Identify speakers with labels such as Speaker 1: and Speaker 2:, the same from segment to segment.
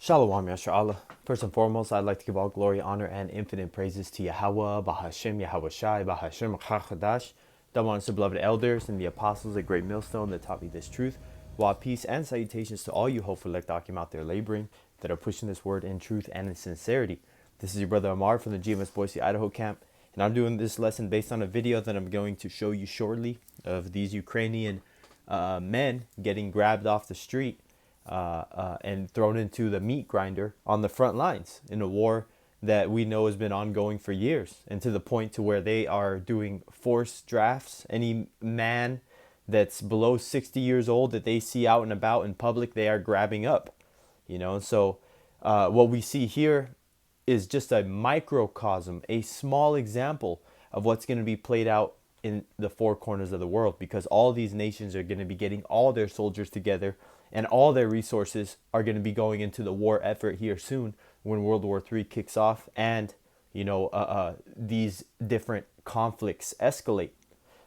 Speaker 1: Shalom Yasharallah. First and foremost, I'd like to give all glory, honor, and infinite praises to Yahweh, Bahashem, Yahweh Shai, Bahashem, Chachadash, double honors to beloved elders and the apostles at Great Millstone that taught me this truth. While peace and salutations to all you hopeful elect Akim out there laboring, that are pushing this word in truth and in sincerity. This is your brother Amar from the GMS Boise, Idaho camp, and I'm doing this lesson based on a video that I'm going to show you shortly of these Ukrainian men getting grabbed off the street and thrown into the meat grinder on the front lines in a war that we know has been ongoing for years, and to the point to where they are doing forced drafts. Any man that's below 60 years old that they see out and about in public, they are grabbing up, so what we see here is just a microcosm, a small example of what's going to be played out in the four corners of the world, because all these nations are going to be getting all their soldiers together, and all their resources are going to be going into the war effort here soon when World War III kicks off, and these different conflicts escalate.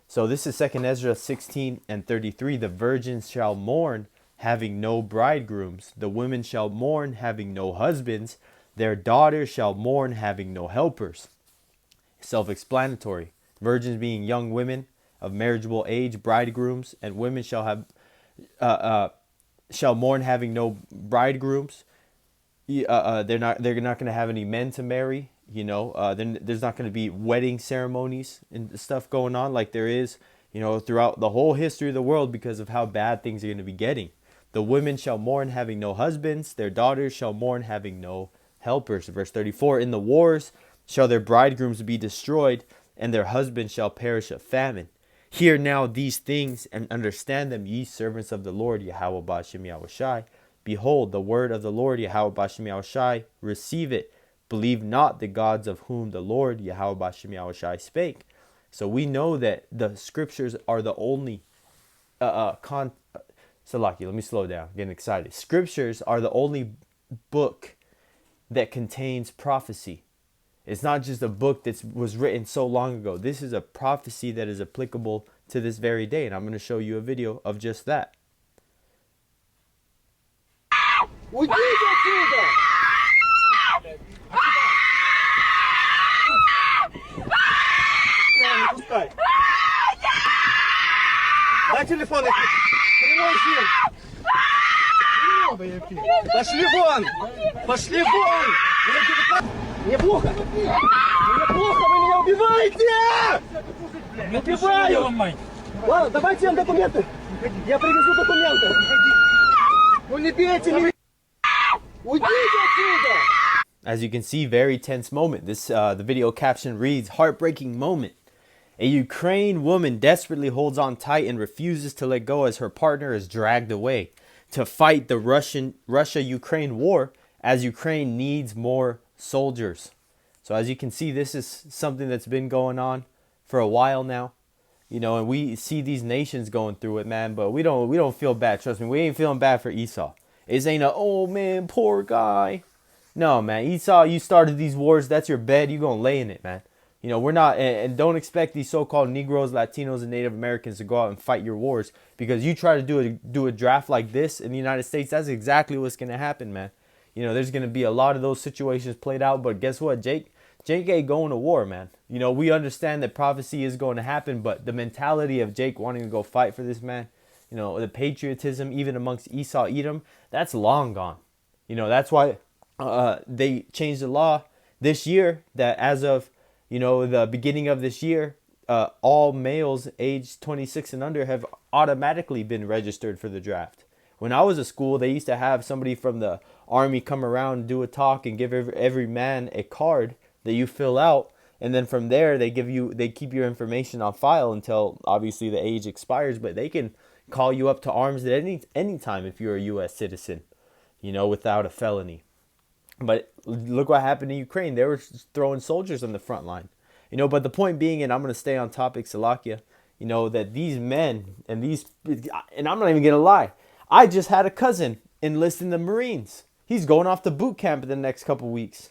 Speaker 1: So this is 2 Ezra 16 and 33. The virgins shall mourn, having no bridegrooms. The women shall mourn, having no husbands. Their daughters shall mourn, having no helpers. Self-explanatory. Virgins being young women of marriageable age, bridegrooms, and women shall mourn, having no bridegrooms. They're not going to have any men to marry. Then there's not going to be wedding ceremonies and stuff going on like there is, throughout the whole history of the world, because of how bad things are going to be getting. The women shall mourn, having no husbands. Their daughters shall mourn, having no helpers. Verse 34, in the wars shall their bridegrooms be destroyed, and their husbands shall perish of famine. Hear now these things, and understand them, ye servants of the Lord, Yahweh Bashem Yahweh Shai. Behold, the word of the Lord, Yahweh Bashem Yahweh Shai. Receive it. Believe not the gods of whom the Lord, Yahweh Bashem Yahweh Shai, spake. So we know that the scriptures are the only Salaki, let me slow down, getting excited. Scriptures are the only book that contains prophecy. It's not just a book that was written so long ago. This is a prophecy that is applicable to this very day, and I'm going to show you a video of just that.
Speaker 2: Уйдите отсюда! Не пускай. Дай телефон. Прямой эфир. Пошли вон! Пошли вон! Мне плохо! Мне плохо! Вы меня убиваете! Убиваю! Ладно, давайте вам документы. Я привезу документы. Ну не бейте меня! Уйдите отсюда!
Speaker 1: As you can see, very tense moment. This the video caption reads, heartbreaking moment. A Ukraine woman desperately holds on tight and refuses to let go as her partner is dragged away to fight the Russia-Ukraine war, as Ukraine needs more soldiers. So as you can see, this is something that's been going on for a while now. And we see these nations going through it, man, but we don't feel bad. Trust me, we ain't feeling bad for Esau. It ain't oh man, poor guy. No, man, Esau, you started these wars. That's your bed. You gonna lay in it, man. We're not, and don't expect these so-called Negroes, Latinos, and Native Americans to go out and fight your wars, because you try to do a draft like this in the United States. That's exactly what's gonna happen, man. There's gonna be a lot of those situations played out. But guess what, Jake ain't going to war, man. We understand that prophecy is going to happen, but the mentality of Jake wanting to go fight for this, man, the patriotism even amongst Esau, Edom, that's long gone. That's why they changed the law this year that as of the beginning of this year, all males aged 26 and under have automatically been registered for the draft. When I was at school, they used to have somebody from the army come around and do a talk and give every man a card that you fill out, and then from there they keep your information on file until obviously the age expires, but they can call you up to arms at any time if you're a U.S. citizen, without a felony. But look what happened in Ukraine. They were throwing soldiers on the front line. But the point being, and I'm going to stay on topic, Salakia, that these men and I'm not even going to lie. I just had a cousin enlist in the Marines. He's going off to boot camp in the next couple weeks,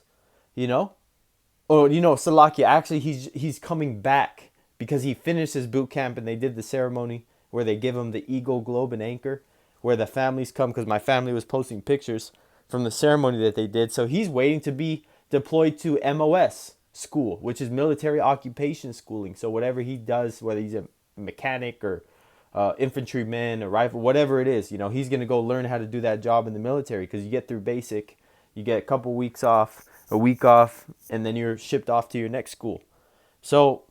Speaker 1: Salakia, actually, he's coming back because he finished his boot camp and they did the ceremony where they give him the Eagle, Globe, and Anchor, where the families come, because my family was posting pictures. from the ceremony that they did. So he's waiting to be deployed to MOS school, which is military occupation schooling. So whatever he does, whether he's a mechanic or infantryman or rifle, whatever it is, he's going to go learn how to do that job in the military, because you get through basic, you get a couple weeks off, a week off, and then you're shipped off to your next school. So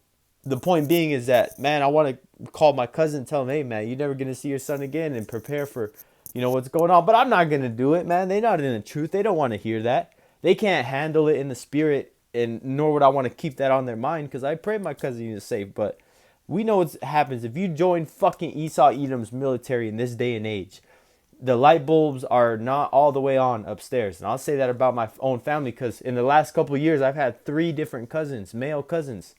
Speaker 1: the point being is that, man, I want to call my cousin and tell him, hey, man, you're never going to see your son again, and prepare for, what's going on. But I'm not going to do it, man. They're not in the truth. They don't want to hear that. They can't handle it in the spirit, and nor would I want to keep that on their mind, because I pray my cousin is safe. But we know what happens if you join fucking Esau Edom's military in this day and age. The light bulbs are not all the way on upstairs. And I'll say that about my own family, because in the last couple of years, I've had 3 different cousins, male cousins,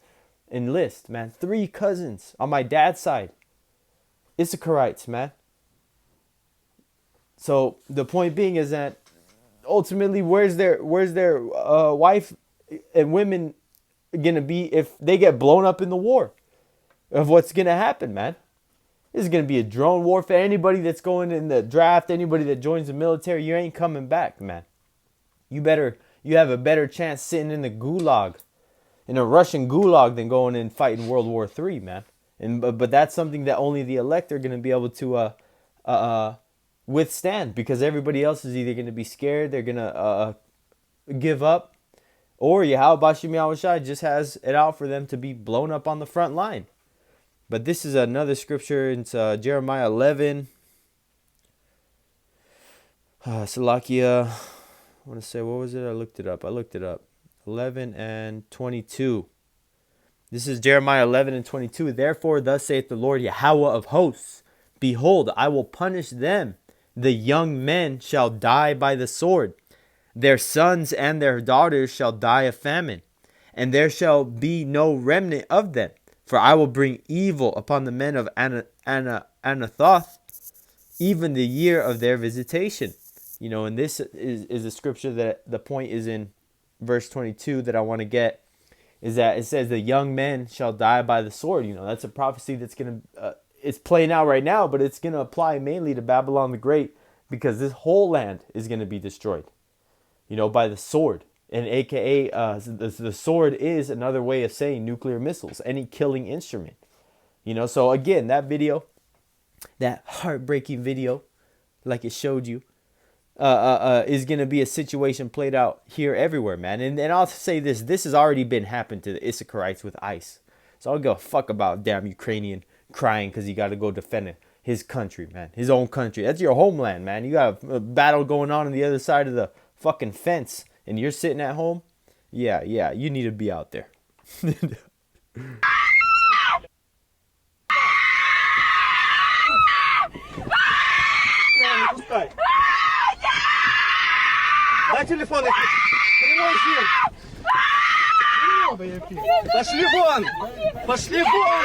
Speaker 1: enlist, man. 3 cousins on my dad's side. Issacharites, man. So the point being is that ultimately, where's their wife and women gonna be if they get blown up in the war? Of what's gonna happen, man? This is gonna be a drone warfare. Anybody that's going in the draft, anybody that joins the military, you ain't coming back, man. You have a better chance sitting in the gulag, in a Russian gulag, than going and fighting World War III, man. But that's something that only the elect are gonna be able to withstand, because everybody else is either gonna be scared, they're gonna give up, or Yahweh Bashim Yahushai just has it out for them to be blown up on the front line. But this is another scripture. It's Jeremiah 11. Salakia. I want to say, what was it? I looked it up. 11 and 22. This is Jeremiah 11 and 22. Therefore, thus saith the Lord Yahweh of hosts, behold, I will punish them. The young men shall die by the sword. Their sons and their daughters shall die of famine. And there shall be no remnant of them. For I will bring evil upon the men of Anathoth, even the year of their visitation. And this is a scripture that the point is in verse 22 that I want to get, is that it says the young men shall die by the sword. That's a prophecy that's going to, it's playing out right now, but it's going to apply mainly to Babylon the Great, because this whole land is going to be destroyed, by the sword. And aka the sword is another way of saying nuclear missiles, any killing instrument. So again, that video, that heartbreaking video, like it showed you, is going to be a situation played out here everywhere, man. And I'll say this has already been happened to the Issacharites with ICE. So I don't give a fuck about damn Ukrainian crying because he got to go defend his country, man. His own country. That's your homeland, man. You got a battle going on the other side of the fucking fence, and you're sitting at home. Yeah, you need to be out there.
Speaker 2: Дай телефон. Прямой эфир. Пошли вон. Пошли вон.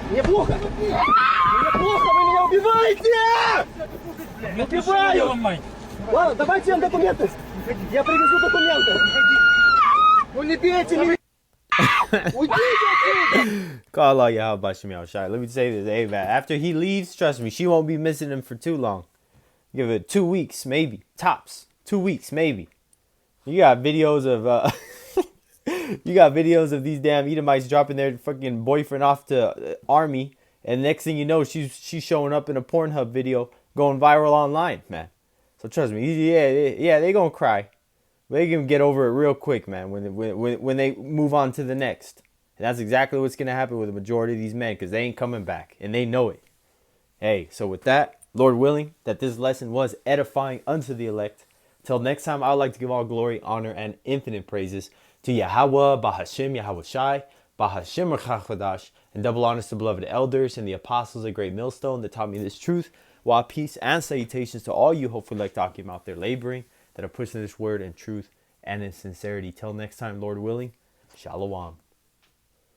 Speaker 2: Мне плохо. Мне плохо, вы меня убиваете. Убиваю. Ладно, давайте вам документы. Я привезу документы. Ну не бейте меня.
Speaker 1: Call Allah Yahweh Bashim Yahushai. Let me say this, hey man. After he leaves, trust me, she won't be missing him for too long. Give it 2 weeks, maybe tops. 2 weeks, maybe. You got videos of these damn Edomites dropping their fucking boyfriend off to army, and next thing you know, she's showing up in a Pornhub video going viral online, man. So trust me, yeah, they gonna cry. They can get over it real quick, man, when they move on to the next. And that's exactly what's going to happen with the majority of these men, because they ain't coming back, and they know it. Hey, so with that, Lord willing, that this lesson was edifying unto the elect. Till next time, I would like to give all glory, honor, and infinite praises to Yahweh, Bahashim, Yahushai, Bahashim Rachachadash, and double honors to beloved elders and the apostles of Great Millstone that taught me this truth. While peace and salutations to all you hopefully like talking out there laboring, that are pushing this word in truth and in sincerity. Till next time, Lord willing, Shalom.